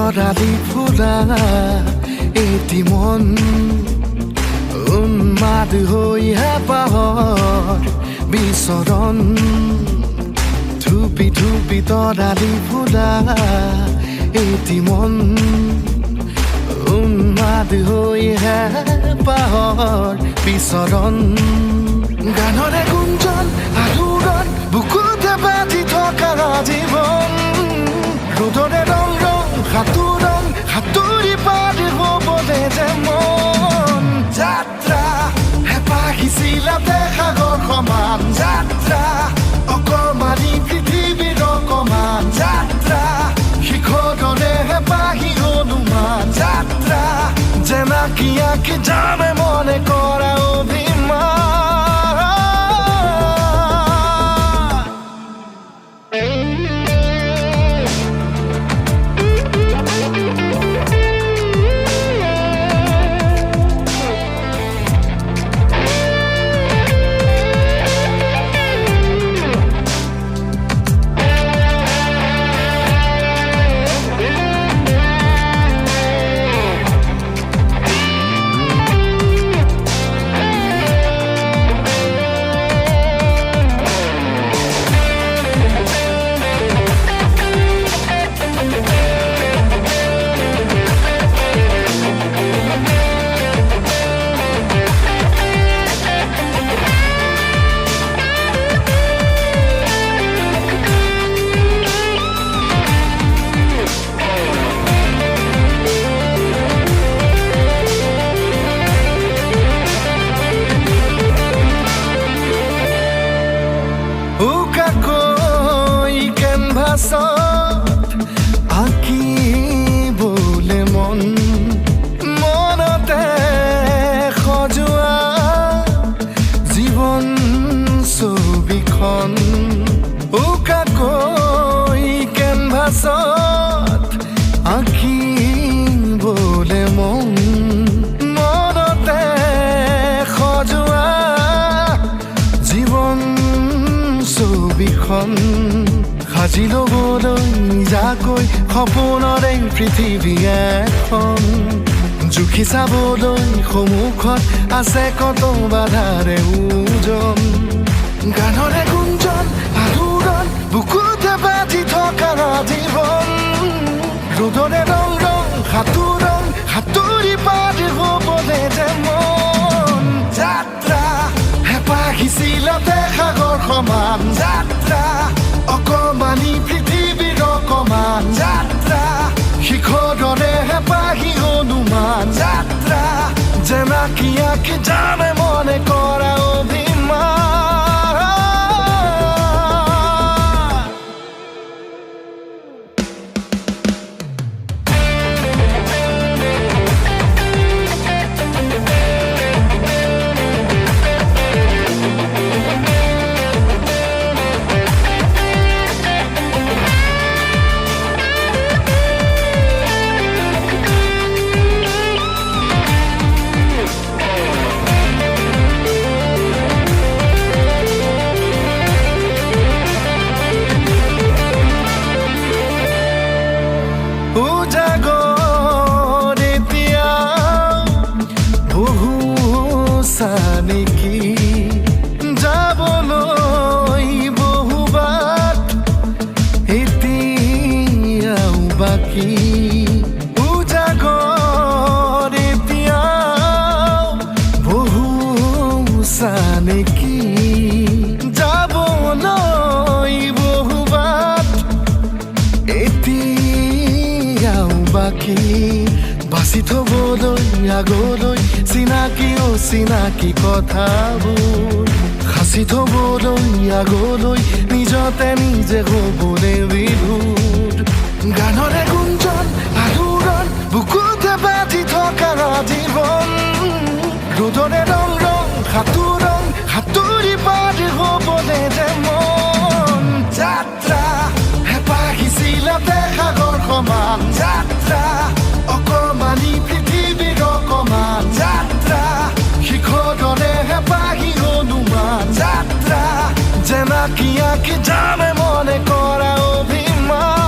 তৰালি ফুৰা এটি মন উন্মাদ হৈ হেঁপাহৰ বিচৰণ ধুপি ধুপি তৰালি ফুৰা এটি মন উন্মাদ হৈ হেঁপাহৰ বিচৰণ গানৰে গুঞ্জন আলোড়ন বুকুতে বাজি থকা জীৱন ৰ'দৰে ৰং ৰং সাঁতোৰং সাঁতুৰি পাৰ হ'বলে যে মন যাত্ৰা হেঁপাহিছিলাতে সাগৰ সমান যাত্ৰা অকমানি পৃথিৱীৰ অকমান যাত্ৰা শিখৰৰে হেঁপাহি অনুমান যাত্ৰা জেনাকি আঁকি যামে মনে কৰা অভিমান আঁকিবলে মন মনতে সজোৱা জীৱন ছবিখন উকাকৈ কেনভাছত আঁকিবলে মন মনতে সজোৱা জীৱন ছবিখন সাজি ল'বলৈ নিজাকৈ সপোনৰে পৃথিৱী এখন জুখি চাবলৈ সন্মুখত আছে কত বাধাৰে ওজন গানৰে গুঞ্জন আলোড়ন বুকুতে বাজি থকা জীৱন ৰ'দৰে ৰং ৰং সাঁতোৰং সাঁতুৰি পাৰ হ'বলে যে মন যাত্ৰা হেঁপাহিছিলাতে সাগৰ সমান যাত্ৰা অকমানি পৃথিৱীৰ অকমান যাত্ৰা শিখৰৰে হেঁপাহি অনুমান যাত্ৰা জেনাকি আঁকি যামে মনে কৰা অভিমান নেকি যাবলৈ বহুবাট এতিয়াও বাকী উজাগৰ এতিয়াও বহু নেকি যাবলৈ বহুবাট এতিয়াও বাকী বাছি থবলৈ আগলৈ চিনাকি অচিনাকি কথাবোৰ সাঁচি থবলৈ আগলৈ নিজতে নিজে হ'বলে বিভোৰ গানৰে গুঞ্জন আলোড়ন বুকুতে বাজি থকা জীৱন ৰ'দৰে ৰং ৰং সাঁতোৰং সাঁতুৰি পাৰ হ'বলে যে মন যাত্ৰা হেঁপাহিছিলাতে সাগৰ সমান যাত্ৰা অকমানি পৃথিৱীৰ অকমান যাত্ৰা শিখৰৰে হেঁপাহি অনুমান যাত্ৰা জেনাকি আঁকি যামে মনে কৰা অভিমান